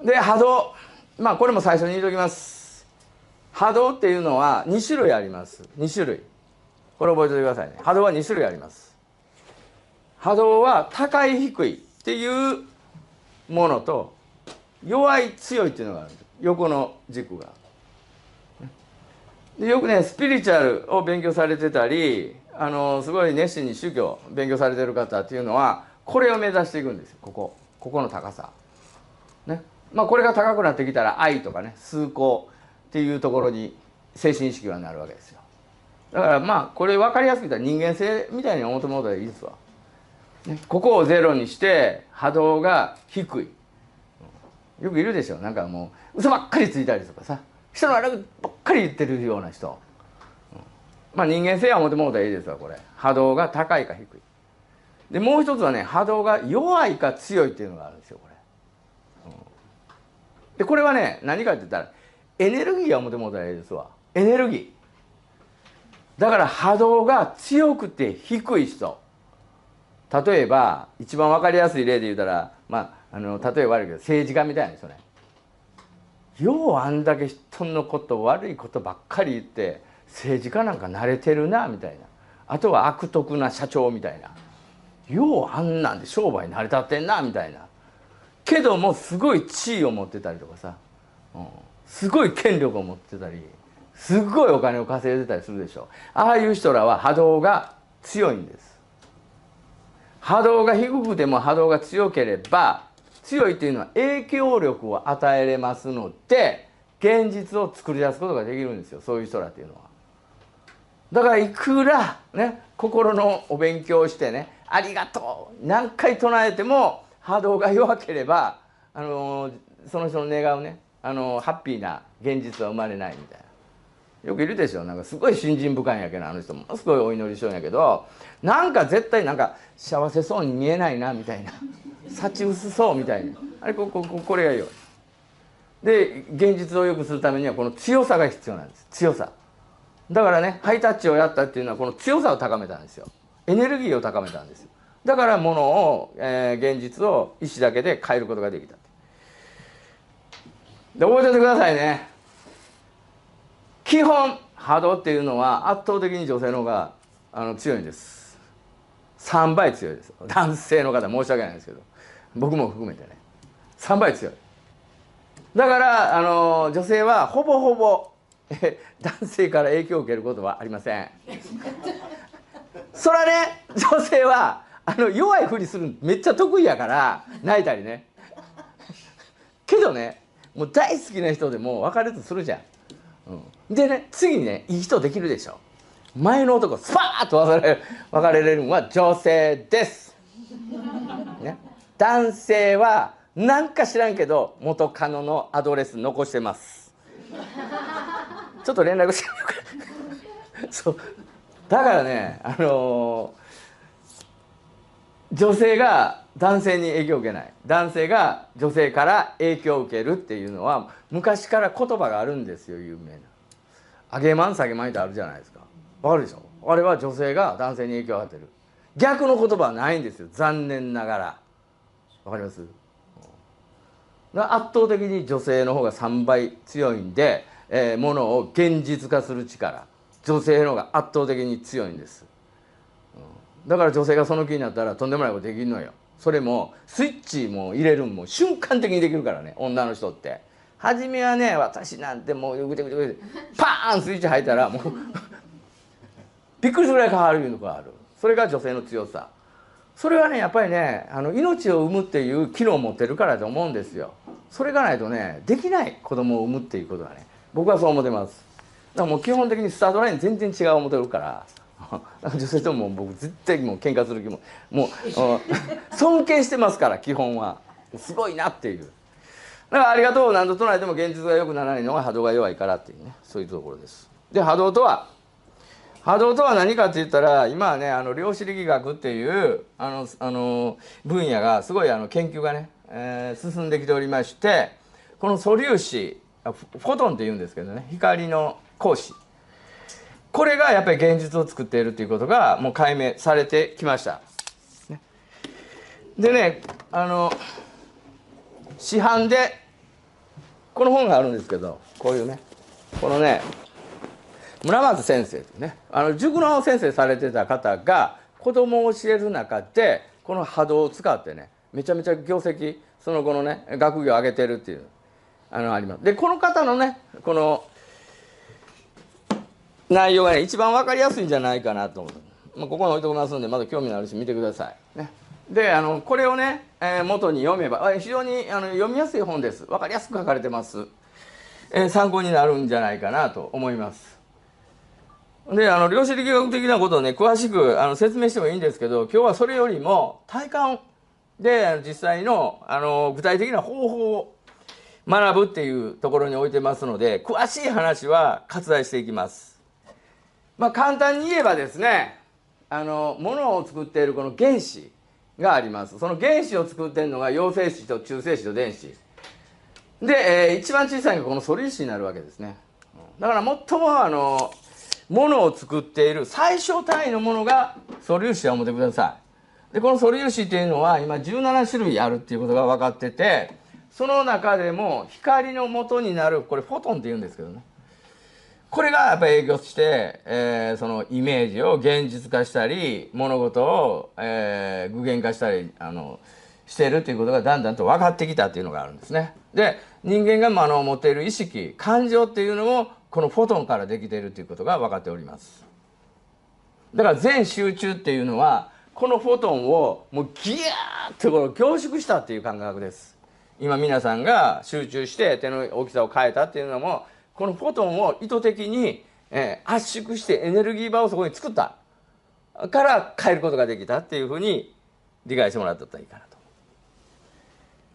で波動、まあこれも最初に言いときます。波動っていうのは2種類あります。2種類、これ覚えておいてくださいね。波動は2種類あります。波動は高い低いっていうものと、弱い強いっていうのがあるんです。横の軸が。でよくねスピリチュアルを勉強されてたり、すごい熱心に宗教勉強されてる方っていうのはこれを目指していくんですよ。ここの高さね。まあこれが高くなってきたら愛とかね崇高っていうところに精神意識がなるわけですよ。だからまあこれ分かりやすく言ったら人間性みたいに思ってもらったらいいですわ、ね、ここをゼロにして波動が低い。よくいるでしょ、なんかもう嘘ばっかりついたりとかさ、人の悪口ばっかり言ってるような人、まあ人間性は思ってもらったらいいですわ。これ波動が高いか低いで、もう一つはね波動が弱いか強いっていうのがあるんですよ。これ、でこれはね何かって言ったらエネルギーは思ってもらったらいいですわ。エネルギーだから波動が強くて低い人、例えば一番分かりやすい例で言うたら、まあ例えば悪いけど政治家みたいな人ね。ようあんだけ人のこと悪いことばっかり言って政治家なんか慣れてるなみたいな、あとは悪徳な社長みたいな、ようあんなんで商売成り立ってんなみたいな、けどもすごい地位を持ってたりとかさ、すごい権力を持ってたりすごいお金を稼いでたりするでしょ。ああいう人らは波動が強いんです。波動が低くても波動が強ければ、強いっていうのは影響力を与えれますので現実を作り出すことができるんですよ、そういう人らっていうのは。だからいくらね心のお勉強をしてねありがとう何回唱えても波動が弱ければその人の願うねハッピーな現実は生まれないみたいな。よくいるでしょ、なんかすごい信心深いんやけど、あの人ものすごいお祈りしようんやけど、なんか絶対なんか幸せそうに見えないなみたいな、幸薄そうみたいな、あれこれがいいよ。で現実を良くするためにはこの強さが必要なんです。強さだからね、ハイタッチをやったっていうのはこの強さを高めたんですよ。エネルギーを高めたんですよ。だからものを、現実を意志だけで変えることができた。で覚えておいてくださいね。基本波動っていうのは圧倒的に女性の方が強いんです。3倍強いです。男性の方申し訳ないんですけど、僕も含めてね3倍強い。だから女性はほぼほぼ男性から影響を受けることはありません。それはね女性は弱いふりするめっちゃ得意やから泣いたりねけどねもう大好きな人でも別れるとするじゃん。でね次にねいい人できるでしょ。前の男スパーッと別れれるのは女性です、ね、男性はなんか知らんけど元カノのアドレス残してます。ちょっと連絡してみようかそうだからね女性が男性に影響を受けない、男性が女性から影響を受けるっていうのは昔から言葉があるんですよ。有名な上げまん下げまんってあるじゃないですか。わかるでしょ。あれは女性が男性に影響を与える。逆の言葉はないんですよ、残念ながら。わかります。圧倒的に女性の方が3倍強いんで、ものを現実化する力、女性の方が圧倒的に強いんです。だから女性がその気になったらとんでもないことできるのよ。それもスイッチも入れるも瞬間的にできるからね、女の人って。初めはね私なんてもうぐてぐてぐてパーンスイッチ入ったらもうびっくりするぐらい変わるのがある。それが女性の強さ。それはねやっぱりね命を産むっていう機能を持ってるからだと思うんですよ。それがないとねできない、子供を産むっていうことはね。僕はそう思ってます。だからもう基本的にスタートライン全然違う思ってるから女性とも僕絶対もう喧嘩する気ももう尊敬してますから基本はすごいなっていう。だからありがとうを何度唱えても現実が良くならないのが波動が弱いからっていうね、そういうところです。で波動とは何かって言ったら今はね量子力学っていう分野がすごい研究がね、進んできておりまして、この素粒子フォトンっていうんですけどね、光の光子、これがやっぱり現実を作っているということがもう解明されてきました。でね市販でこの本があるんですけど、こういうね、このね、村松先生というね、塾の先生されてた方が子供を教える中でこの波動を使ってね、めちゃめちゃ業績、その後のね学業を上げてるっていうあります。でこの方のねこの内容がね一番分かりやすいんじゃないかなと思う。ここに置いておきますので、まだ興味のある人見てくださいね。でこれをね、元に読めば非常に読みやすい本です。分かりやすく書かれてます。参考になるんじゃないかなと思います。で量子力学的なことをね詳しく説明してもいいんですけど、今日はそれよりも体感で実際の具体的な方法を学ぶっていうところに置いてますので、詳しい話は割愛していきます。簡単に言えばですね、物を作っているこの原子があります。その原子を作っているのが陽性子と中性子と電子で、一番小さいのがこの素粒子になるわけですね。だから最もものを作っている最小単位のものが素粒子だと思ってください。でこの素粒子っていうのは今17種類あるっていうことが分かってて、その中でも光の元になるこれフォトンっていうんですけどね、これがやっぱり影響して、そのイメージを現実化したり物事を、具現化したりしているということがだんだんと分かってきたっていうのがあるんですね。で人間が持っている意識感情っていうのもこのフォトンからできているということが分かっております。だから全集中っていうのはこのフォトンをもうギューッとこの凝縮したっていう感覚です。今皆さんが集中して手の大きさを変えたっていうのもこのフォトンを意図的に、圧縮してエネルギー場をそこに作ったから変えることができたっていうふうに理解してもらったらいいかなと。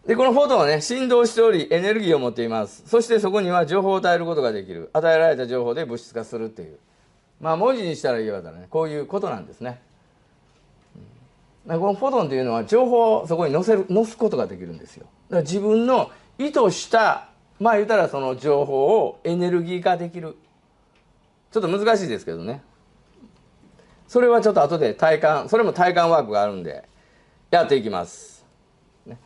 でこのフォトンはね振動しておりエネルギーを持っています。そしてそこには情報を与えることができる。与えられた情報で物質化するっていう、文字にしたら言えばねこういうことなんですね。このフォトンというのは情報をそこに載すことができるんですよ。だから自分の意図した言ったらその情報をエネルギー化できる。ちょっと難しいですけどね、それはちょっと後でそれも体感ワークがあるんでやっていきます、ね、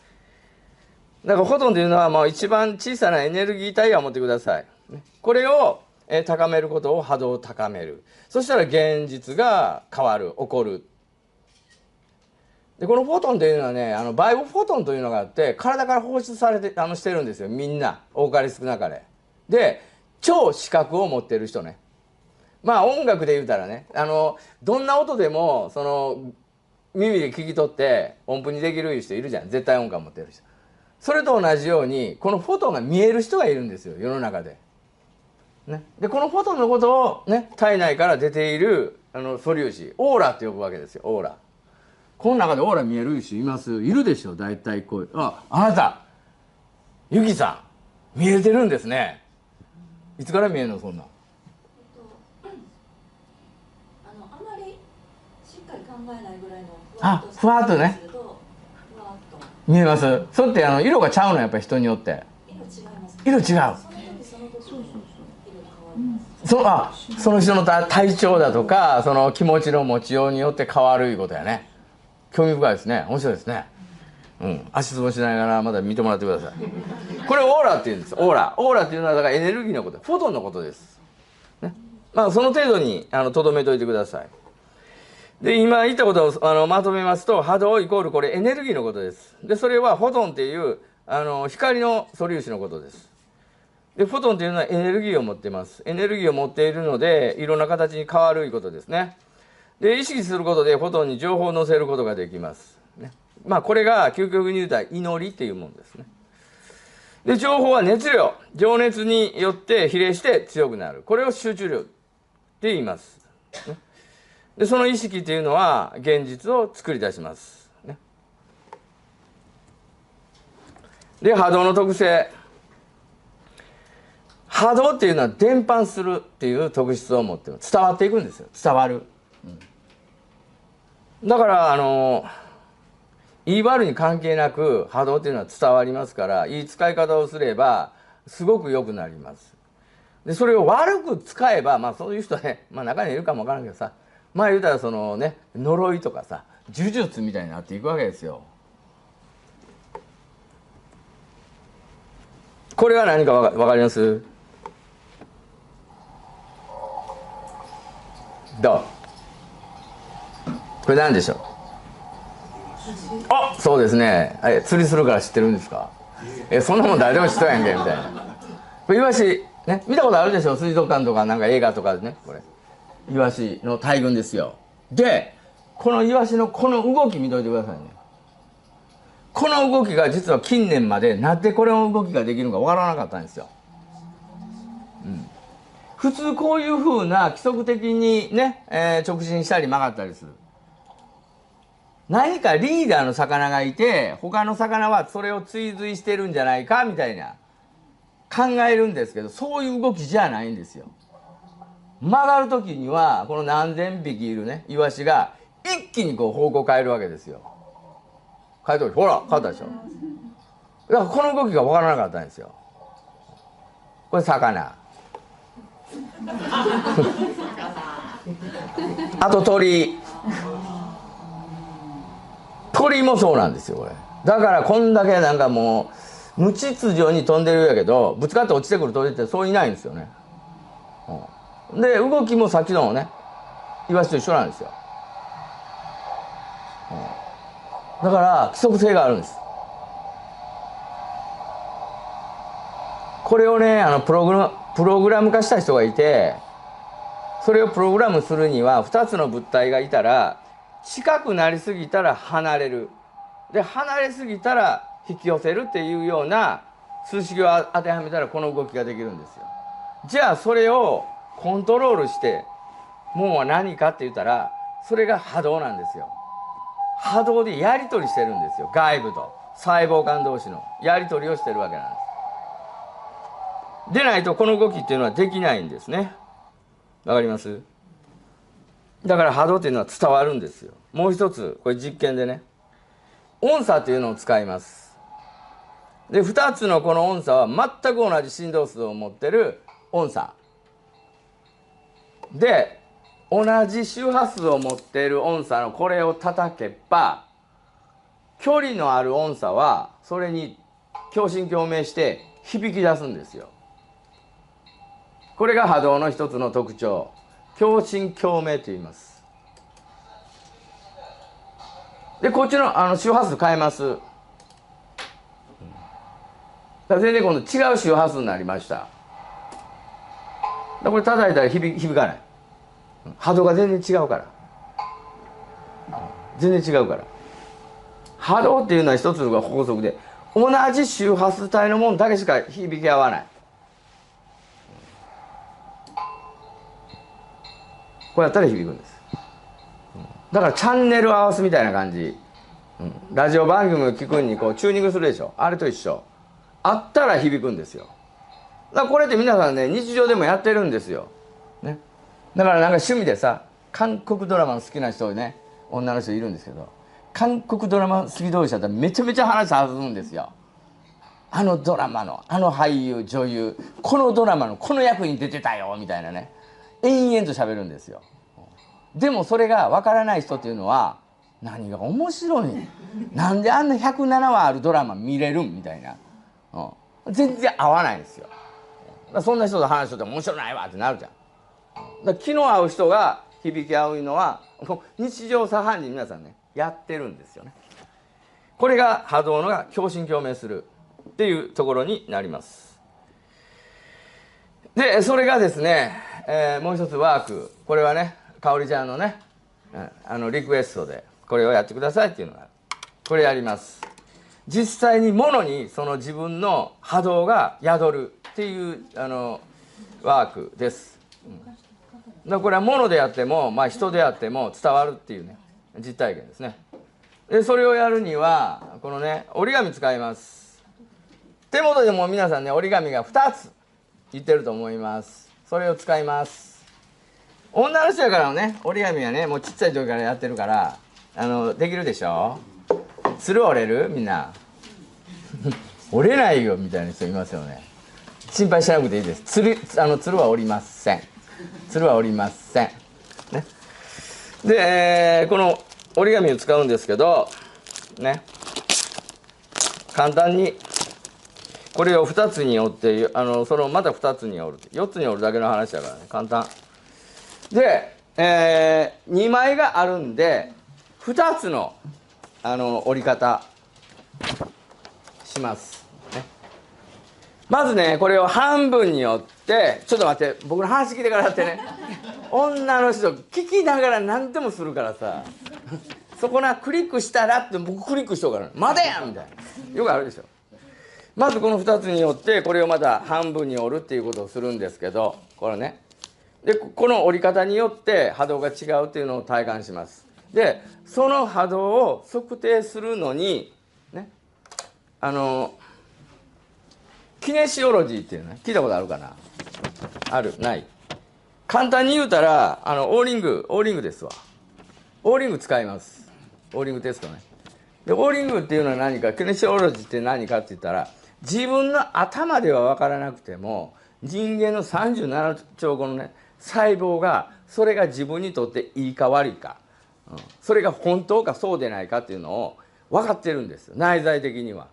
だからフォトンというのは一番小さなエネルギー体を持ってください、ね、これを高めることを波動を高める。そしたら現実が変わる、起こる。でこのフォトンというのはねバイオフォトンというのがあって体から放出されてしてるんですよ。みんな多かれ少なかれで超視覚を持ってる人ね、音楽で言うたらねどんな音でもその耳で聞き取って音符にできる人いるじゃん、絶対音感持ってる人。それと同じようにこのフォトンが見える人がいるんですよ世の中で、ね、でこのフォトンのことをね体内から出ている素粒子オーラって呼ぶわけですよ。オーラ、この中でオーラ見える人います？いるでしょ大体こう。あなたゆきさん見えてるんですね。いつから見えるのそんな。あまりしっかり考えないぐらいのふわっとね見えます。それって色がちゃうのやっぱり人によって。色違う。その人の体調だとかその気持ちの持ちようによって変わるいうことやね。興味深いですね。面白いですね。足つぼしながらまだ見てもらってください。これオーラっていうんです。オーラっていうのはだからエネルギーのこと、フォトンのことです、ね。その程度にとどめておいてください。で今言ったことをまとめますと、波動イコールこれエネルギーのことです。でそれはフォトンっていう光の素粒子のことです。でフォトンというのはエネルギーを持っています。エネルギーを持っているのでいろんな形に変わるいうことですね。で意識することでフォトンに情報を載せることができます、ね。これが究極に言うたら祈りっていうものですね。で情報は熱量、情熱によって比例して強くなる。これを集中力って言います、ね。でその意識っていうのは現実を作り出します、ね。で波動の特性、波動っていうのは伝播するっていう特質を持っています。伝わっていくんですよ。伝わる、だから言い悪いに関係なく波動っていうのは伝わりますから、いい使い方をすればすごく良くなります。でそれを悪く使えばそういう人ね、中にいるかもわからんけどさ、言うたらそのね呪いとかさ呪術みたいになっていくわけですよ。これは何かわかります？どう？これ何でしょう？あ、そうですね。釣りするから知ってるんですか？そんなもん誰でも知っとるやんけみたいな。これイワシね、見たことあるでしょ？水族館とかなんか映画とかでね、これイワシの大群ですよ。でこのイワシのこの動き見といてくださいね。この動きが実は近年までなんでこれの動きができるのかわからなかったんですよ。普通こういうふうな規則的にね、直進したり曲がったりする。何かリーダーの魚がいて他の魚はそれを追随してるんじゃないかみたいな考えるんですけど、そういう動きじゃないんですよ。曲がる時にはこの何千匹いるねイワシが一気にこう方向変えるわけですよ。変えた時ほら変わったでしょ。だからこの動きが分からなかったんですよ。これ魚あと鳥もそうなんですよこれ。だからこんだけなんかもう無秩序に飛んでるやけどぶつかって落ちてくる鳥ってそういないんですよね。で動きもさっきのねイワシと一緒なんですよ。だから規則性があるんです。これをねプログラム化した人がいて、それをプログラムするには2つの物体がいたら近くなりすぎたら離れる、で離れすぎたら引き寄せるっていうような数式を当てはめたらこの動きができるんですよ。じゃあそれをコントロールしてもうは何かって言ったらそれが波動なんですよ。波動でやり取りしてるんですよ。外部と細胞間同士のやり取りをしてるわけなんです。でないとこの動きっていうのはできないんですね。わかります？だから波動っていうのは伝わるんですよ。もう一つこれ実験でね音差というのを使います。で2つのこの音差は全く同じ振動数を持ってる音差で、同じ周波数を持っている音差のこれを叩けば距離のある音差はそれに共振共鳴して響き出すんですよ。これが波動の一つの特徴、共振共鳴と言います。でこっちの周波数変えます。全然今度違う周波数になりました。これ叩いたら響かない。波動が全然違うから。全然違うから。波動っていうのは一つの法則で同じ周波数帯のものだけしか響き合わない。こうやったら響くんです。だからチャンネル合わすみたいな感じ。ラジオ番組を聞くにこうチューニングするでしょ。あれと一緒。あったら響くんですよ。だからこれって皆さんね日常でもやってるんですよ。ね。だからなんか趣味でさ韓国ドラマの好きな人ね女の人いるんですけど、韓国ドラマ好き同士だったらめちゃめちゃ話弾むんですよ。あのドラマのあの俳優女優このドラマのこの役に出てたよみたいなね延々と喋るんですよ。でもそれが分からない人っていうのは何が面白いなんであんな107話あるドラマ見れるんみたいな、全然合わないんですよ。そんな人と話しとって面白ないわってなるじゃん。だ気の合う人が響き合うのは日常茶飯事皆さんねやってるんですよね。これが波動のが共振共鳴するっていうところになります。でそれがですね、もう一つワーク、これはねかおりちゃんのね、リクエストでこれをやってくださいっていうのがこれやります。実際に物にその自分の波動が宿るっていうワークです。だこれは物であっても、人であっても伝わるっていうね実体験ですね。でそれをやるにはこのね折り紙使います。手元でも皆さんね折り紙が2つ言ってると思います。それを使います。女の人やからね折り紙はねもうちっちゃい時からやってるからできるでしょ。つる折れるみんな折れないよみたいな人いますよね。心配しなくていいです。つるは折りません。つるは折りません、ね、で、この折り紙を使うんですけどね簡単にこれを2つに折ってそのまた2つに折る4つに折るだけの話だからね、簡単で、2枚があるんで2つの折り方します、ね、まずねこれを半分に折って、ちょっと待って、僕の話聞いてからやってね女の人聞きながら何でもするからさそこなクリックしたらって僕クリックしとうから「待てや!」みたいなよくあるでしょ。まずこの2つに折ってこれをまた半分に折るっていうことをするんですけど、これねでこの折り方によって波動が違うっていうのを体感します。でその波動を測定するのにねキネシオロジーっていうのね聞いたことあるかな。あるない。簡単に言うたらオーリングですわ。オーリング使います。オーリングテストね。でオーリングっていうのは何か、キネシオロジーって何かって言ったら、自分の頭では分からなくても人間の37兆個のね細胞がそれが自分にとっていいか悪いか、それが本当かそうでないかっていうのを分かってるんですよ、内在的には。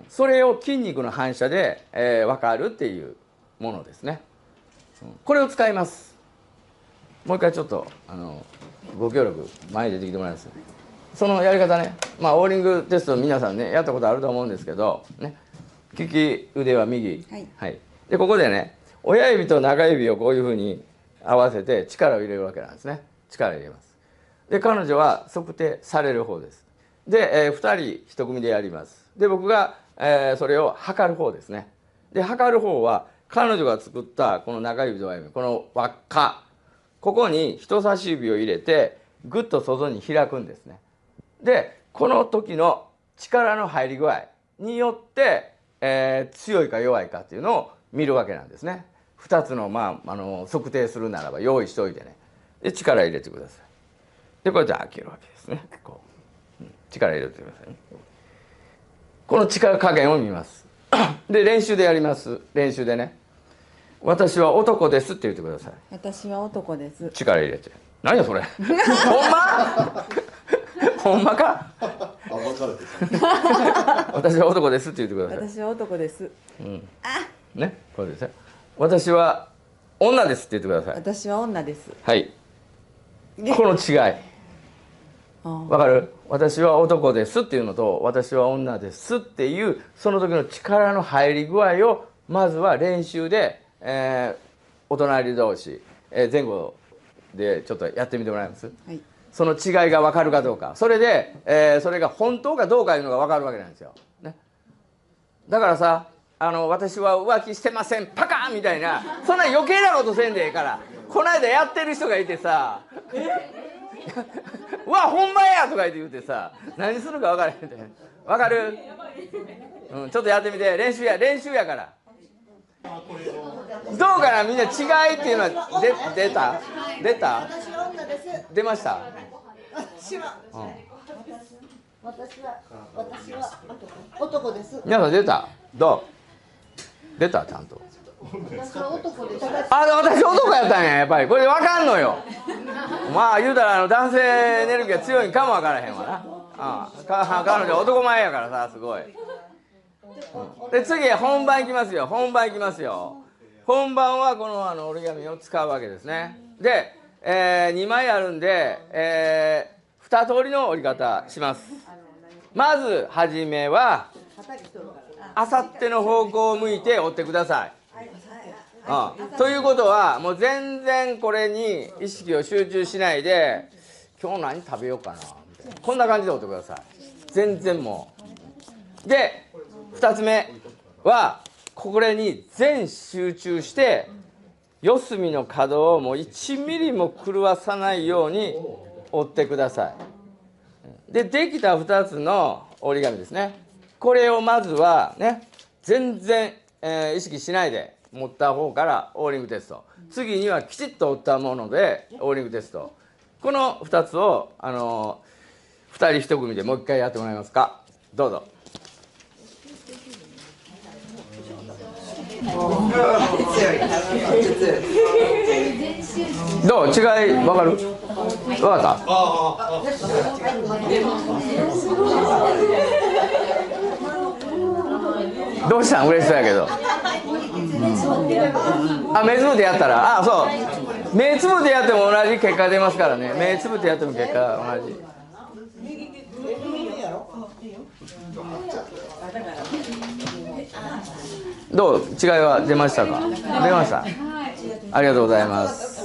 それを筋肉の反射で、分かるっていうものですね。これを使います。もう一回ちょっとご協力前に出てきてもらいます。そのやり方ね、オーリングテスト皆さんねやったことあると思うんですけどね、利き腕は右、はい、でここでね親指と中指をこういうふうに合わせて力を入れるわけなんですね。力を入れます。で彼女は測定される方です。で、2人1組でやります。で僕が、それを測る方ですね。で測る方は彼女が作ったこの中指と親指、この輪っか、ここに人差し指を入れてグッと外に開くんですね。でこの時の力の入り具合によって、強いか弱いかっていうのを見るわけなんですね。2つの、測定するならば用意しておいてね。で力入れてください。でこうやって開けるわけですね。こう、力入れてくださいね。この力加減を見ます。で練習でやります。練習でね、私は男ですって言ってください。私は男です。力入れて。何やそれほんまほんまか私は男ですって言ってください。私は男です。ね、これですね。私は女ですって言ってください。私は女です。はい。この違いわかる？私は男ですっていうのと私は女ですっていうその時の力の入り具合をまずは練習で、お隣同士、前後でちょっとやってみてもらえます？はい。その違いが分かるかどうか、それで、それが本当かどうかいうのが分かるわけなんですよ、ね、だからさ私は浮気してませんパカーンみたいなそんな余計なことせんでええから。この間やってる人がいてさうわほんまやとか言ってさ何するか分からへんって分かる？ちょっとやってみて。練習やから。どうかな、みんな違いっていうのは出た出ました？私は男です。皆さん出た？どう？出た？ちゃんと。私は男です。私男やったんや。やっぱりこれで分かんのよ。言うたら男性エネルギーが強いんかも分からへんわな。彼女男前やからさ、すごい。で次本番いきますよ。本番はこの折り紙を使うわけですね。で、2枚あるんで、2通りの折り方します。まずはじめはあさっての方向を向いて折ってください。ということはもう全然これに意識を集中しないで今日何食べようかなみたいな、こんな感じで折ってください。全然もう。で2つ目はこれに全集中して四隅の角をもう1ミリも狂わさないように折ってください。でできた2つの折り紙ですね、これをまずはね全然、意識しないで持った方からオーリングテスト、次にはきちっと折ったものでオーリングテスト、この2つを2人1組でもう一回やってもらえますか。どうぞ。どう？違い分かる？分かった？どうしたん？嬉しそうやけど。あ、目つぶってやったら、あ、そう。目つぶってやっても同じ結果出ますからね。目つぶってやっても結果同じ。どう？違いは出ましたか？出ました。ありがとうございます。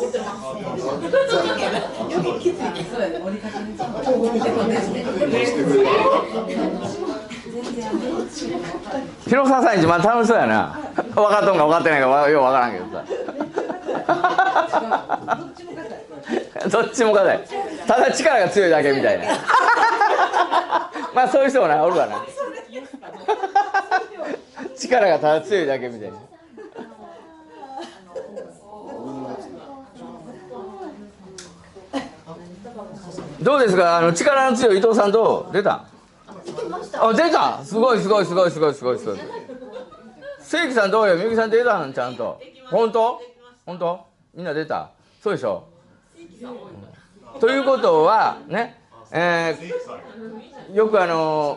広沢さん一番楽しそうやな。分かっとんか分かってないかよう分からんけどさ。どっちも硬い。ただ力が強いだけみたいな。まあそういう人もなおるわな。力がただ強いだけみたいな。どうですか？力の強い伊藤さんどう？出た？あ、出た。すごいすごいすごいすごいすごいすごい。正規さんどうよ？みゆきさん出たんちゃんと。本当？本当？みんな出た。そうでしょ。ということはね、よく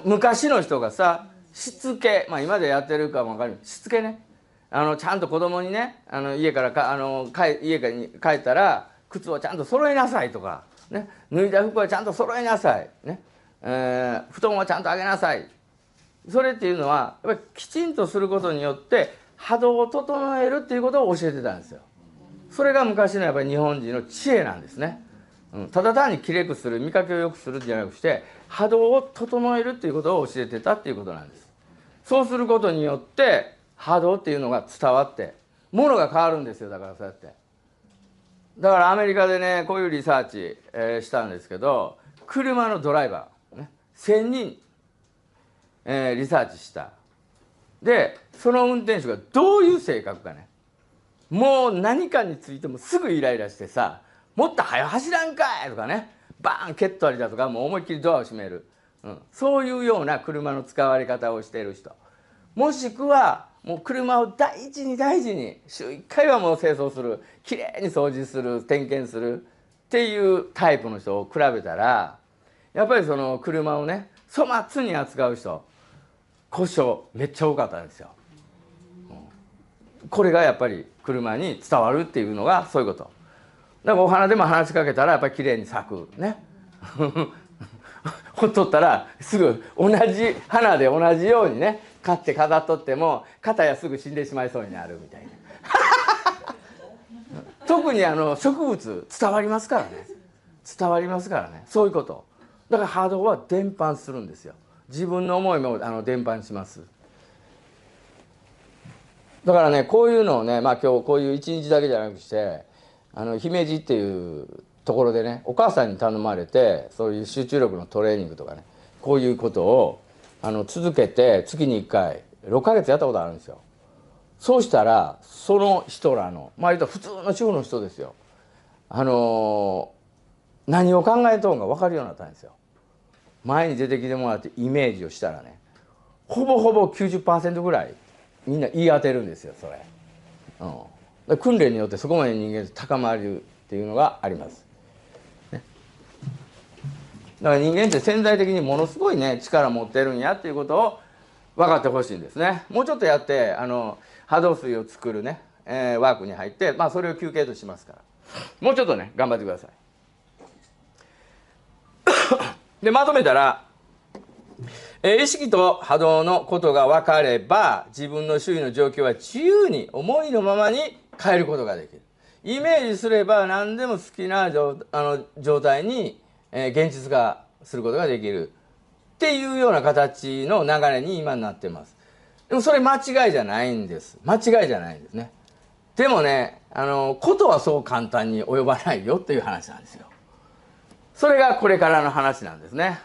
昔の人がさ、しつけ、まあ今でやってるかも分かる。しつけね。ちゃんと子供にね、家から家に帰ったら靴をちゃんと揃えなさいとか、ね、脱いだ服はちゃんと揃えなさい、ね、布団はちゃんとあげなさい。それっていうのはやっぱりきちんとすることによって波動を整えるっていうことを教えてたんですよ。それが昔のやっぱり日本人の知恵なんですね。ただ単にきれくする、見かけを良くするんじゃなくして波動を整えるっていうことを教えてたっていうことなんです。そうすることによって波動っていうのが伝わって物が変わるんですよ。だからそうやってだからアメリカでねこういうリサーチ、したんですけど、車のドライバー、ね、1000人、リサーチした。でその運転手がどういう性格かね、もう何かについてもすぐイライラしてさ、もっと早走らんかいとかね、バーン蹴っとりだとか、もう思いっきりドアを閉める、そういうような車の使われ方をしている人、もしくはもう車を大事に大事に週1回はもう清掃する、きれいに掃除する、点検するっていうタイプの人を比べたら、やっぱりその車をね粗末に扱う人、故障めっちゃ多かったんですよ。これがやっぱり車に伝わるっていうのがそういうこと。だからお花でも話しかけたらやっぱりきれいに咲くね。ほっとったらすぐ同じ花で同じようにね買って飾っとっても片やすぐ死んでしまいそうになるみたいな。特に植物伝わりますからね。伝わりますからね。そういうこと。だから波動は伝播するんですよ。自分の思いも伝播します。だからねこういうのをね、まあ今日こういう一日だけじゃなくして姫路っていうところでねお母さんに頼まれて、そういう集中力のトレーニングとかね、こういうことを続けて月に1回6ヶ月やったことあるんですよ。そうしたらその人らのまあ言うと普通の主婦の人ですよ、何を考えとんか分かるようになったんですよ。前に出てきてもらってイメージをしたらね、ほぼほぼ 90% ぐらいみんな言い当てるんですよそれ。訓練によってそこまで人間高まるっていうのがあります、ね、だから人間って潜在的にものすごいね力持ってるんやっていうことを分かってほしいんですね。もうちょっとやって波動水を作るね、ワークに入って、まあ、それを休憩としますからもうちょっとね頑張ってください。でまとめたら、意識と波動のことが分かれば自分の周囲の状況は自由に思いのままに変えることができる。イメージすれば何でも好きな状態に、現実化することができるっていうような形の流れに今なってます。でもそれ間違いじゃないんです。間違いじゃないんですね。でもねことはそう簡単に及ばないよっていう話なんですよ。それがこれからの話なんですね。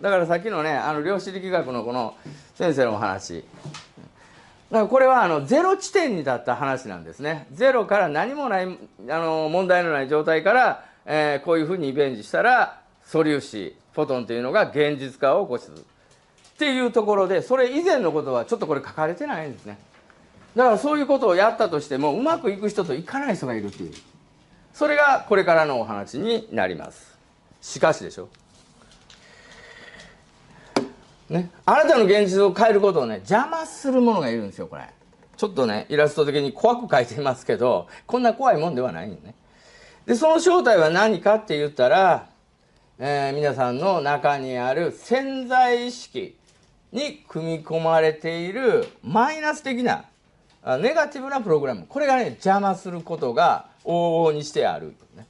だからさっきのね量子力学のこの先生のお話、だからこれはゼロ地点に立った話なんですね。ゼロから何もない問題のない状態から、こういうふうにイメージしたら素粒子フォトンというのが現実化を起こすっていうところで、それ以前のことはちょっとこれ書かれてないんですね。だからそういうことをやったとしてもうまくいく人といかない人がいるっていう、それがこれからのお話になります。しかしでしょ、ね、あなたの現実を変えることをね邪魔するものがいるんですよ。これちょっとねイラスト的に怖く描いていますけど、こんな怖いもんではないよね。でその正体は何かって言ったら、皆さんの中にある潜在意識に組み込まれているマイナス的なネガティブなプログラム、これがね邪魔することが往々にしてある、ね。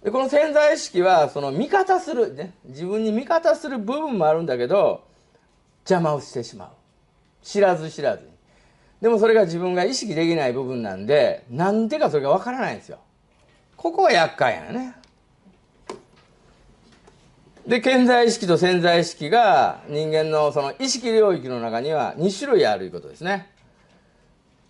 でこの潜在意識はその味方する、ね、自分に味方する部分もあるんだけど邪魔をしてしまう、知らず知らずに。でもそれが自分が意識できない部分なんで、なんでかそれがわからないんですよ。ここが厄介やね。で顕在意識と潜在意識が人間のその意識領域の中には2種類あるということですね。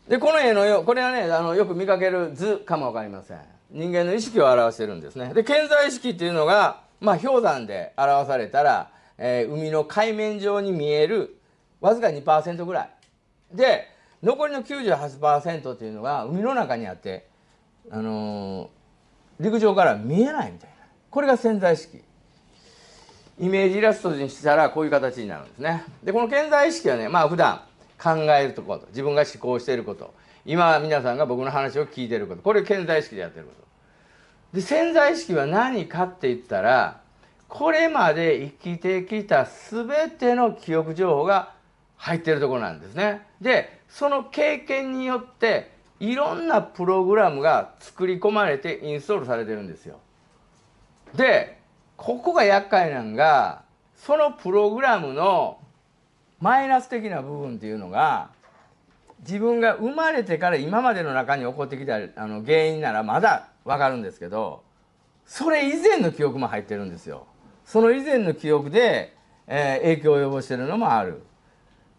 でこの絵のよこれはねよく見かける図かもわかりません。人間の意識を表しているんですね。で顕在意識っていうのが、氷山で表されたら、海の海面上に見えるわずか 2% ぐらいで、残りの 98% っていうのが海の中にあって、陸上から見えないみたいな、これが潜在意識。イメージイラストにしたらこういう形になるんですね。でこの潜在意識はね、普段考えること、自分が思考していること、今皆さんが僕の話を聞いていること、これ潜在意識でやってること。で潜在意識は何かって言ったら、これまで生きてきた全ての記憶情報が入っているところなんですね。でその経験によっていろんなプログラムが作り込まれてインストールされてるんですよ。でここが厄介なのが、そのプログラムのマイナス的な部分っていうのが、自分が生まれてから今までの中に起こってきた原因ならまだ分かるんですけど、それ以前の記憶も入ってるんですよ。その以前の記憶で、影響を及ぼしてるのもある。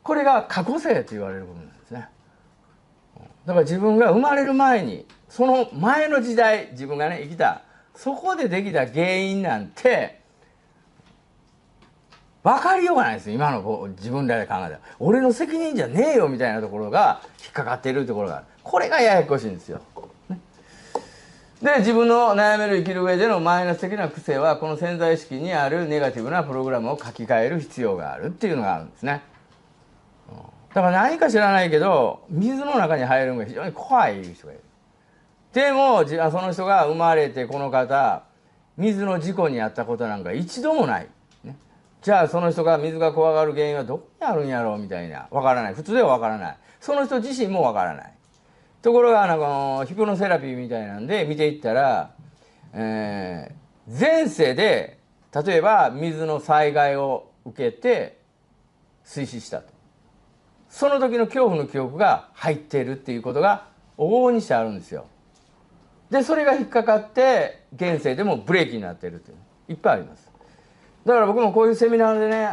これが過去性と言われる部分なんですね。だから自分が生まれる前に、その前の時代自分がね生きた、そこでできた原因なんて分かりようがないですよ。今の自分らで考えたら俺の責任じゃねえよみたいなところが引っかかっているところがある。これがややこしいんですよ。で自分の悩める生きる上でのマイナス的な癖は、この潜在意識にあるネガティブなプログラムを書き換える必要があるっていうのがあるんですね。だから何か知らないけど水の中に入るのが非常に怖い人がいる。でもその人が生まれてこの方水の事故に遭ったことなんか一度もない、ね、じゃあその人が水が怖がる原因はどこにあるんやろうみたいな、わからない。普通ではわからない。その人自身もわからない。ところがヒプノセラピーみたいなんで見ていったら、前世で例えば水の災害を受けて水死したと、その時の恐怖の記憶が入っているっていうことが往々にしてあるんですよ。でそれが引っかかって現世でもブレーキになっているっていういっぱいあります。だから僕もこういうセミナーでね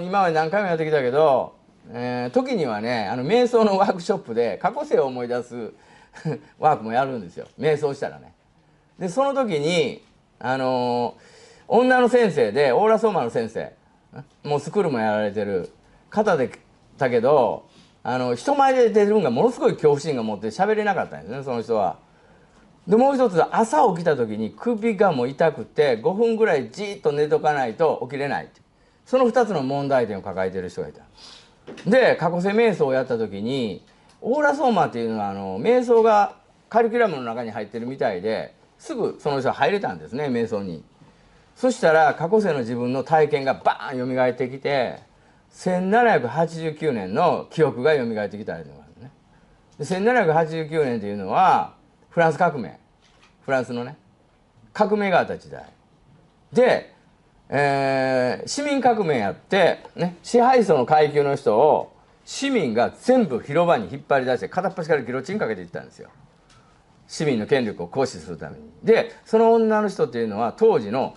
今まで何回もやってきたけど、時にはね瞑想のワークショップで過去世を思い出すワークもやるんですよ、瞑想したらね。でその時に女の先生でオーラソーマの先生、もうスクールもやられてる方でだけど人前で出るのがものすごい恐怖心が持って喋れなかったんですね、その人は。でもう一つ、朝起きた時に首がもう痛くて5分ぐらいじっと寝とかないと起きれないって、その2つの問題点を抱えている人がいた。で過去世瞑想をやった時にオーラソーマっていうのは瞑想がカリキュラムの中に入ってるみたいですぐその人は入れたんですね、瞑想に。そしたら過去世の自分の体験がバーン蘇ってきて、1789年の記憶が蘇ってきたりとかね。で1789年っていうのはフランス革命、フランスのね革命があった時代で、市民革命やって、ね、支配層の階級の人を市民が全部広場に引っ張り出して片っ端からギロチンかけていったんですよ、市民の権力を行使するために。でその女の人っていうのは当時の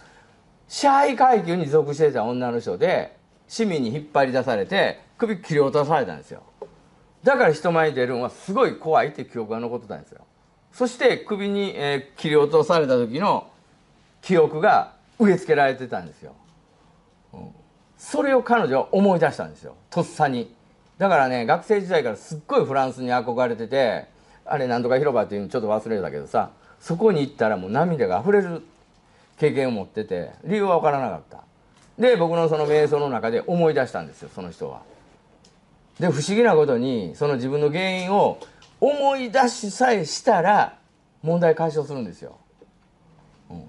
支配階級に属していた女の人で、市民に引っ張り出されて首切り落とされたんですよ。だから人前に出るのはすごい怖いって記憶が残ってたんですよ。そして首に、切り落とされた時の記憶が植え付けられてたんですよ、それを彼女は思い出したんですよ、とっさに。だからね学生時代からすっごいフランスに憧れてて、あれなんとか広場っていうのちょっと忘れたけどさ、そこに行ったらもう涙が溢れる経験を持ってて、理由は分からなかった。で僕のその瞑想の中で思い出したんですよ、その人は。で不思議なことにその自分の原因を思い出しさえしたら問題解消するんですよ。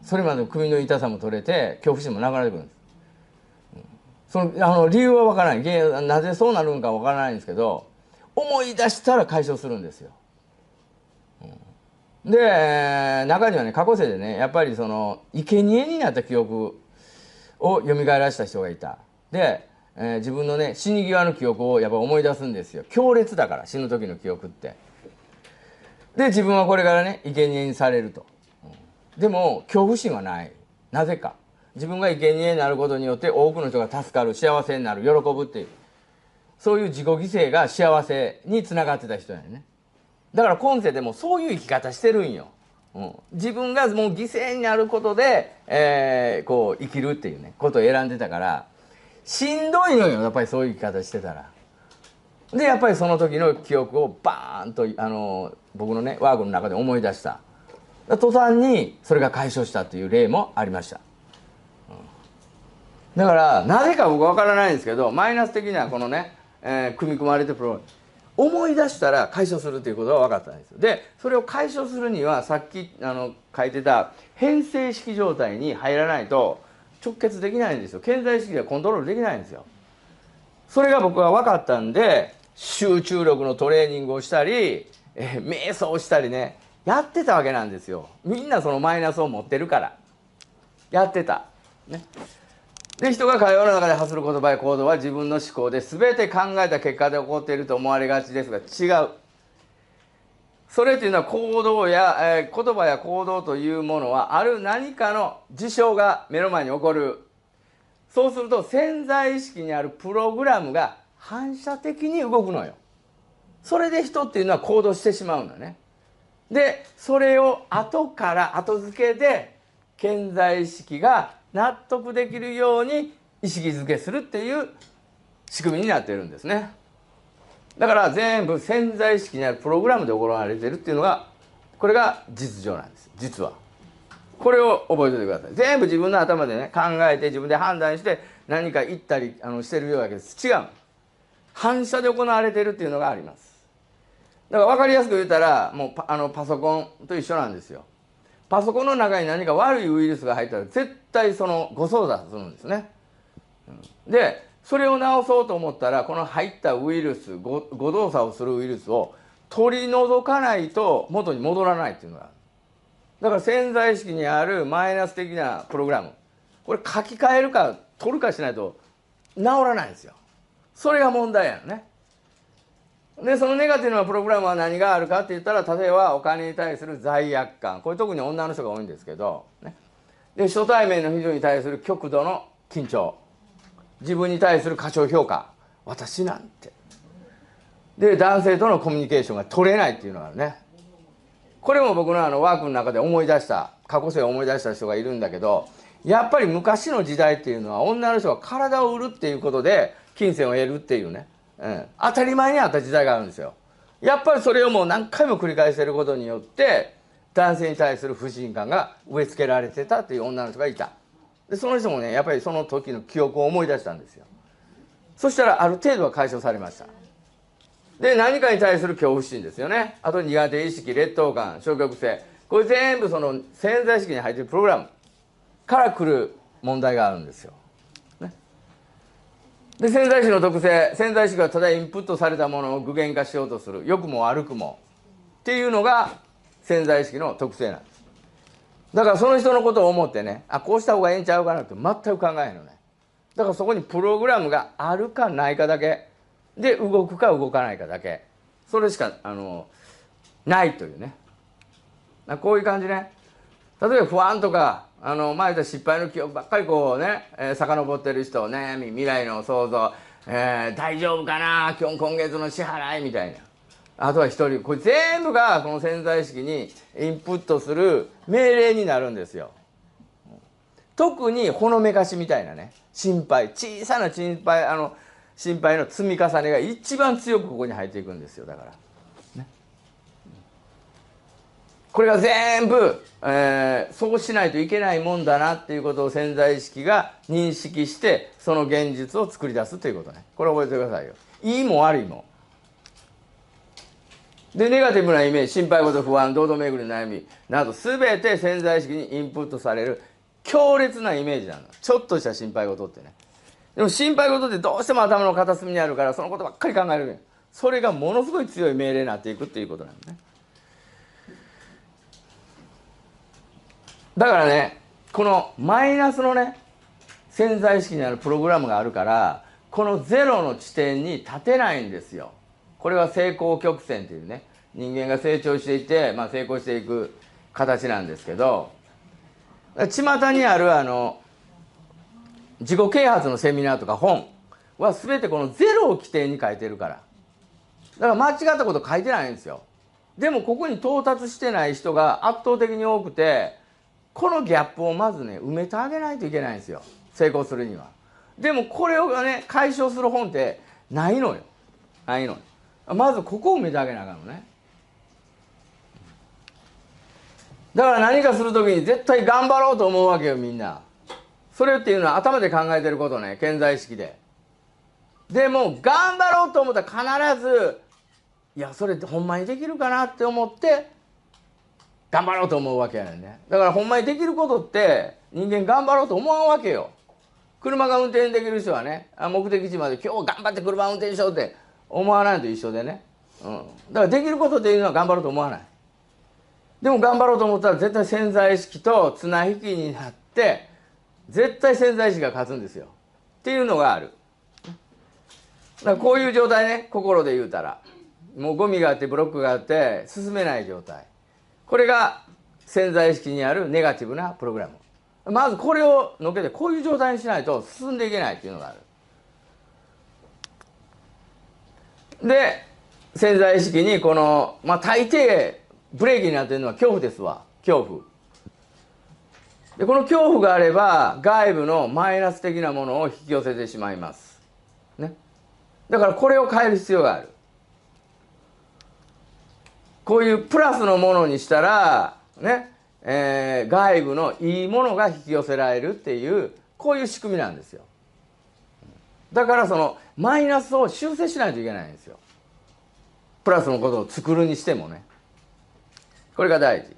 それまでの首の痛さも取れて恐怖心もなくなってくるんです。その理由は分からない、原因なぜそうなるんか分からないんですけど、思い出したら解消するんですよ。で中にはね、過去世でね、やっぱりその生贄になった記憶を蘇らせた人がいた。で、自分のね死に際の記憶をやっぱ思い出すんですよ。強烈だから、死ぬ時の記憶って。で自分はこれからね生贄にされると。でも恐怖心はない。なぜか、自分が生贄になることによって多くの人が助かる、幸せになる、喜ぶっていう、そういう自己犠牲が幸せにつながってた人やね。だから今世でもそういう生き方してるんよ。自分がもう犠牲になることで、こう生きるっていうねことを選んでたから、しんどいのよやっぱりそういう生き方してたら。でやっぱりその時の記憶をバーンと僕のねワークの中で思い出した。途端にそれが解消したっていう例もありました。だからなぜか僕は分からないんですけど、マイナス的なこのね、組み込まれてプロ思い出したら解消するということが分かったんですよ。でそれを解消するにはさっき書いてた変性式状態に入らないと直結できないんですよ。顕在意識ではコントロールできないんですよ。それが僕は分かったんで、集中力のトレーニングをしたり、瞑想をしたりねやってたわけなんですよ。みんなそのマイナスを持ってるからやってた、ね。で人が会話の中で発する言葉や行動は自分の思考で全て考えた結果で起こっていると思われがちですが違う。それというのは行動や、言葉や行動というものはある何かの事象が目の前に起こる。そうすると潜在意識にあるプログラムが反射的に動くのよ。それで人っていうのは行動してしまうんだね。でそれを後から後付けで潜在意識が納得できるように意識づけするっていう仕組みになっているんですね。だから全部潜在意識にあるプログラムで行われているっていうのが、これが実情なんです。実はこれを覚えておいてください。全部自分の頭でね考えて自分で判断して何か言ったりしてるようだけど違う。反射で行われているっていうのがあります。だから分かりやすく言ったらもうパソコンと一緒なんですよ。パソコンの中に何か悪いウイルスが入ったら絶対その誤操作するんですね。でそれを直そうと思ったらこの入ったウイルス、誤動作をするウイルスを取り除かないと元に戻らないっていうのがある。だから潜在意識にあるマイナス的なプログラム、これ書き換えるか取るかしないと治らないんですよ。それが問題やのね。でそのネガティブなプログラムは何があるかって言ったら、例えばお金に対する罪悪感、これ特に女の人が多いんですけど、ね、で初対面の人に対する極度の緊張、自分に対する過小評価、私なんて、で男性とのコミュニケーションが取れないっていうのがあるね。これも僕のワークの中で思い出した、過去世を思い出した人がいるんだけど、やっぱり昔の時代っていうのは女の人が体を売るっていうことで金銭を得るっていうね、当たり前にあった時代があるんですよ。やっぱりそれをもう何回も繰り返していることによって男性に対する不信感が植え付けられてたっていう女の人がいた。でその人もねやっぱりその時の記憶を思い出したんですよ。そしたらある程度は解消されました。で何かに対する恐怖心ですよね。あと苦手意識、劣等感、消極性、これ全部その潜在意識に入っているプログラムから来る問題があるんですよ。で潜在意識の特性、潜在意識がただインプットされたものを具現化しようとする、良くも悪くもっていうのが潜在意識の特性なんです。だからその人のことを思ってね、こうした方がええんちゃうかなって全く考えへんのね。だからそこにプログラムがあるかないかだけで、動くか動かないかだけ、それしかないというね。こういう感じね。例えば不安とか前言った失敗の記憶ばっかりこうね、遡ってる人、悩み、未来の想像、大丈夫かな、今月の支払いみたいな。あとは一人、これ全部がこの潜在意識にインプットする命令になるんですよ。特にほのめかしみたいなね、心配、小さな心配、心配の積み重ねが一番強くここに入っていくんですよ。だから、ね、これが全部、そうしないといけないもんだなっていうことを潜在意識が認識してその現実を作り出すということね。これ覚えてくださいよ。いいも悪いも。でネガティブなイメージ、心配事、不安、堂々巡りの悩みなど全て潜在意識にインプットされる強烈なイメージなの。ちょっとした心配事ってね。でも心配事ってどうしても頭の片隅にあるからそのことばっかり考えるね。それがものすごい強い命令になっていくっていうことなんだね。だからね、このマイナスのね潜在意識にあるプログラムがあるからこのゼロの地点に立てないんですよ。これは成功曲線というね、人間が成長していって、成功していく形なんですけど、巷にある自己啓発のセミナーとか本は全てこのゼロを起点に書いてるから。だから間違ったこと書いてないんですよ。でもここに到達してない人が圧倒的に多くて、このギャップをまずね埋めてあげないといけないんですよ、成功するには。でもこれをね解消する本ってないのよ。ないのよ。まずここを埋めてあげなあかんのね。だから何かする時に絶対頑張ろうと思うわけよ、みんな。それっていうのは頭で考えてることね、潜在意識で。でも頑張ろうと思ったら必ずいやそれってほんまにできるかなって思って頑張ろうと思うわけやねんね。だからほんまにできることって人間頑張ろうと思わんわけよ。車が運転できる人はね、目的地まで今日頑張って車運転しようって思わないのと一緒でね、だからできることっていうのは頑張ろうと思わない。でも頑張ろうと思ったら絶対潜在意識と綱引きになって絶対潜在意識が勝つんですよっていうのがある。だからこういう状態ね、心で言うたらもうゴミがあってブロックがあって進めない状態、これが潜在意識にあるネガティブなプログラム。まずこれをのけてこういう状態にしないと進んでいけないっていうのがある。で潜在意識にこの大抵ブレーキになってるのは恐怖ですわ。恐怖で、この恐怖があれば外部のマイナス的なものを引き寄せてしまいますね。だからこれを変える必要がある。こういうプラスのものにしたらね、外部のいいものが引き寄せられるっていうこういう仕組みなんですよ。だからそのマイナスを修正しないといけないんですよ。プラスのことを作るにしてもね、これが大事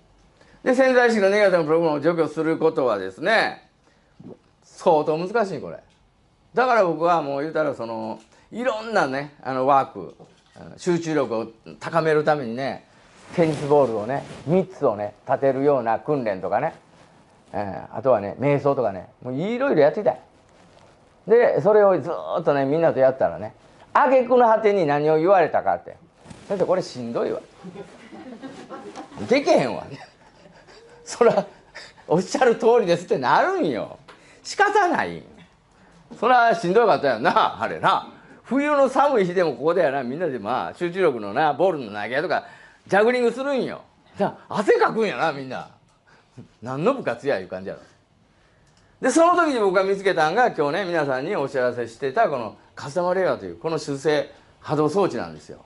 で、潜在意識のネガティブなプログラムを除去することはですね相当難しい。これだから僕はもう言うたらいろんなねワーク、集中力を高めるためにねテニスボールをね3つをね立てるような訓練とかね、あとはね瞑想とかね、もういろいろやってたい。でそれをずっとねみんなとやったらね、挙句の果てに何を言われたかって、先生これしんどいわ、でけへんわそらおっしゃる通りですってなるんよ。仕方ない。そらしんどかったよな、あれな。冬の寒い日でもここでやな、みんなで集中力のなボールの投げとかジャグリングするんよ。じゃあ汗かくんやなみんな。何の部活やいう感じやろ。でその時に僕が見つけたんが今日ね皆さんにお知らせしてたこのカスタマーレイヤーというこの修正波動装置なんですよ。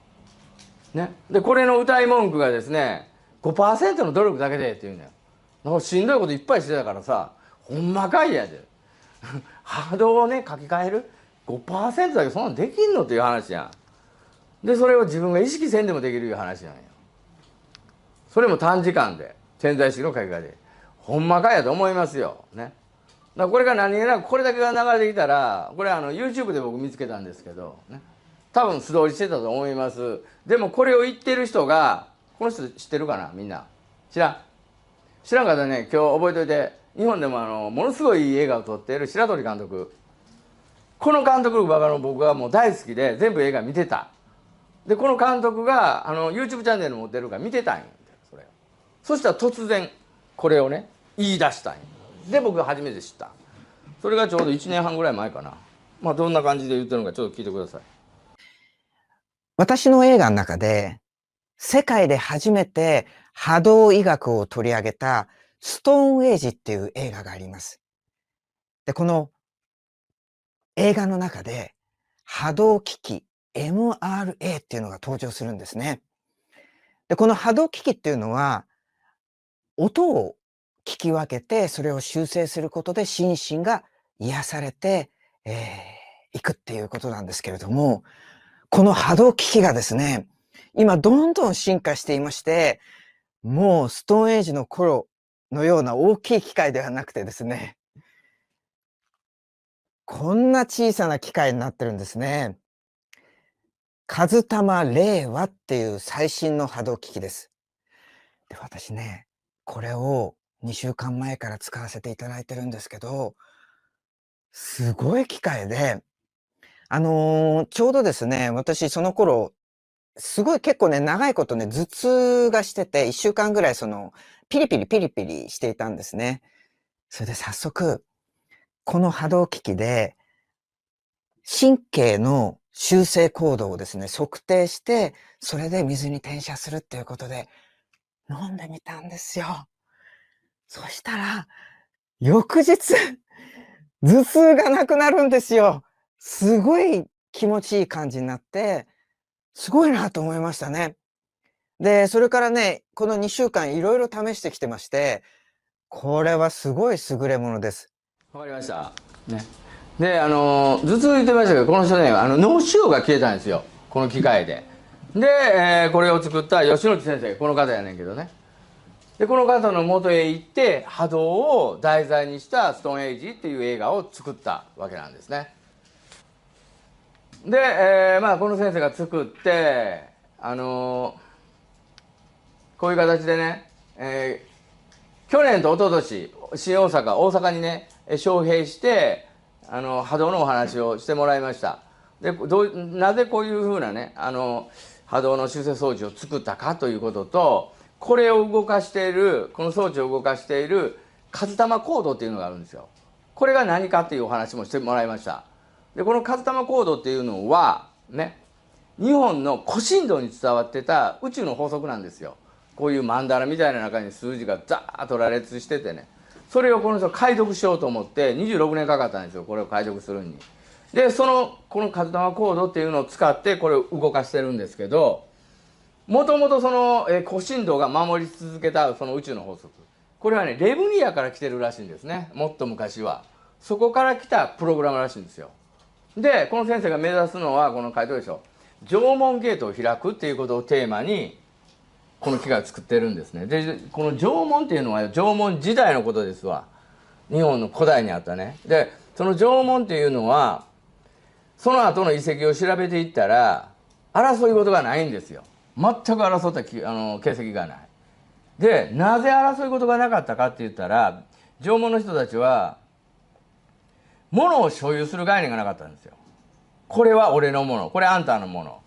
ね、でこれの歌い文句がですね 5% の努力だけでっていうのよ。なんかしんどいこといっぱいしてたからさ、ほんまかいやで波動をね書き換える 5% だけそんなんできんのっていう話やん。でそれを自分が意識せんでもできるいう話なんよ。それも短時間で潜在意識の書き換えでほんまかいやと思いますよね。だからこれが何気なくこれだけが流れてきたら、これYouTube で僕見つけたんですけどね、多分素通りしてたと思います。でもこれを言ってる人が、この人知ってるかな、みんな知らん方ね、今日覚えておいて。日本でもものすごいいい映画を撮っている白鳥監督、この監督が僕はもう大好きで全部映画見てた。でこの監督がYouTube チャンネル持ってるから見てたんよ、それを。そしたら突然これをね言い出したんよ。で僕が初めて知った。それがちょうど1年半ぐらい前かな。どんな感じで言ってるのかちょっと聞いてください。私の映画の中で世界で初めて波動医学を取り上げたストーンエイジっていう映画があります。で、この映画の中で波動機器 MRA っていうのが登場するんですね。で、この波動機器っていうのは音を聞き分けて、それを修正することで心身が癒されて、いくっていうことなんですけれども、この波動機器がですね、今どんどん進化していまして、もうストーンエイジの頃のような大きい機械ではなくてですね、こんな小さな機械になってるんですね。カズタマ令和っていう最新の波動機器です。で、私ね、これを2週間前から使わせていただいてるんですけど、すごい機械で、ちょうどですね、私その頃、すごい結構ね、長いことね、頭痛がしてて、1週間ぐらいピリピリピリピリしていたんですね。それで早速、この波動機器で、神経の修正行動をですね、測定して、それで水に転写するっていうことで、飲んでみたんですよ。そしたら、翌日、頭痛がなくなるんですよ。すごい気持ちいい感じになって、すごいなと思いましたね。で、それからね、この2週間いろいろ試してきてまして、これはすごい優れものです。わかりました。ね。で、頭痛言ってましたけど、この人ね、脳腫瘍が消えたんですよ。この機械で。で、これを作った吉野先生、この方やねんけどね。で、この方の元へ行って、波動を題材にしたストーンエイジっていう映画を作ったわけなんですね。で、まあ、この先生が作って、こういう形でね、去年と一昨年新大阪にね招聘して波動のお話をしてもらいました。でなぜこういうふうなね波動の修正装置を作ったかということと、これを動かしているこの装置を動かしている数玉コードっていうのがあるんですよ。これが何かっていうお話もしてもらいました。でこの数玉コードっていうのはね、日本の古神道に伝わってた宇宙の法則なんですよ。こういう曼荼羅みたいな中に数字がザーッと羅列しててね、それをこの人解読しようと思って26年かかったんですよ、これを解読するに。でこの数玉コードっていうのを使ってこれを動かしてるんですけど、もともと古神道が守り続けたその宇宙の法則、これはねレブニアから来てるらしいんですね。もっと昔はそこから来たプログラムらしいんですよ。でこの先生が目指すのはこの書いてるでしょ、縄文ゲートを開くっていうことをテーマにこの機械を作ってるんですね。でこの縄文っていうのは縄文時代のことですわ。日本の古代にあったね。でその縄文っていうのはその後の遺跡を調べていったら争い事がないんですよ。全く争った形跡がない。でなぜ争い事がなかったかって言ったら、縄文の人たちは物を所有する概念がなかったんですよ。これは俺のもの、これあんたのもの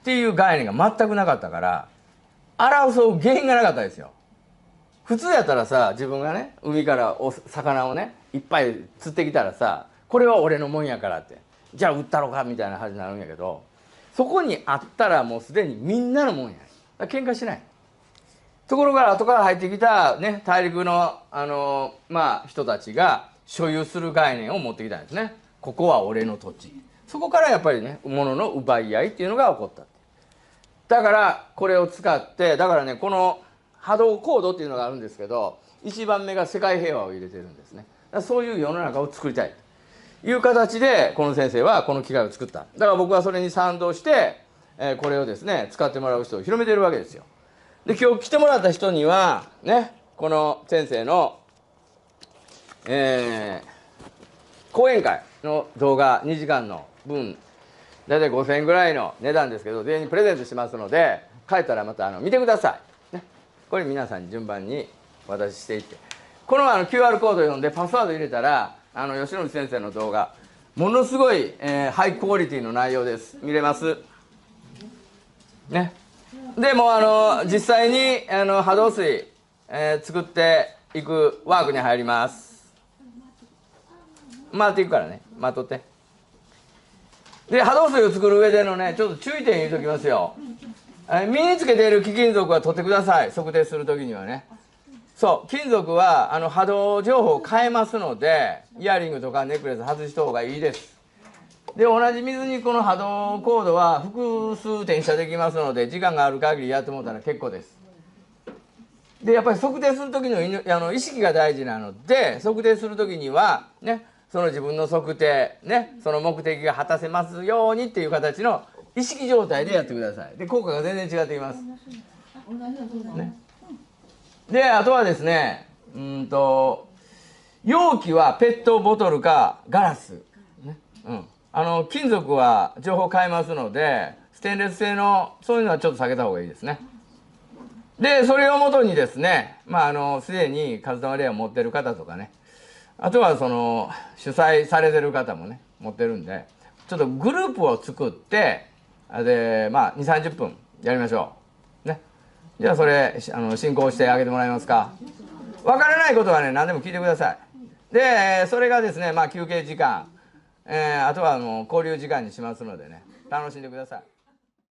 っていう概念が全くなかったから、争う原因がなかったですよ。普通やったらさ、自分がね海から魚をねいっぱい釣ってきたらさ、これは俺のもんやからって、じゃあ売ったろかみたいな話になるんやけど、そこにあったらもうすでにみんなのもんや。だから喧嘩しない。ところが後から入ってきたね大陸の人たちが所有する概念を持ってきたんですね。ここは俺の土地。そこからやっぱりね物の奪い合いっていうのが起こった。だからこれを使って、だからねこの波動コードっていうのがあるんですけど、1番目が世界平和を入れてるんですね。だからそういう世の中を作りたいという形でこの先生はこの機械を作った。だから僕はそれに賛同して、これをですね使ってもらう人を広めてるわけですよ。で今日来てもらった人にはね、この先生の、講演会の動画2時間の分大体5000円ぐらいの値段ですけど、全員にプレゼントしますので、帰ったらまた見てください、ね、これ皆さんに順番にお渡ししていって、このQR コードを読んでパスワード入れたら吉野先生の動画ものすごい、ハイクオリティの内容です。見れますね。でも実際に波動水、作っていくワークに入ります。回っていくからね、待っとって。で波動水を作る上でのねちょっと注意点言うときますよ。身につけている貴金属は取ってください。測定するときにはね。そう金属は波動情報を変えますので、イヤリングとかネックレス外した方がいいです。で同じ水にこの波動コードは複数転写できますので、時間がある限りやってもらったら結構です。でやっぱり測定する時の意識が大事なので、測定する時にはね、その自分の測定ね、その目的が果たせますようにっていう形の意識状態でやってください。で効果が全然違ってきます。ね、であとはですね、容器はペットボトルかガラス、ね、金属は情報変えますので、ステンレス製のそういうのはちょっと避けた方がいいですね。でそれをもとにですね、すでにカズタマレアを持ってる方とかね、あとはその主催されてる方もね持ってるんで、ちょっとグループを作ってで2、30分やりましょうね。じゃあそれ進行してあげてもらえますか。わからないことはね何でも聞いてください。でそれがですね休憩時間、あとは交流時間にしますのでね、楽しんでください。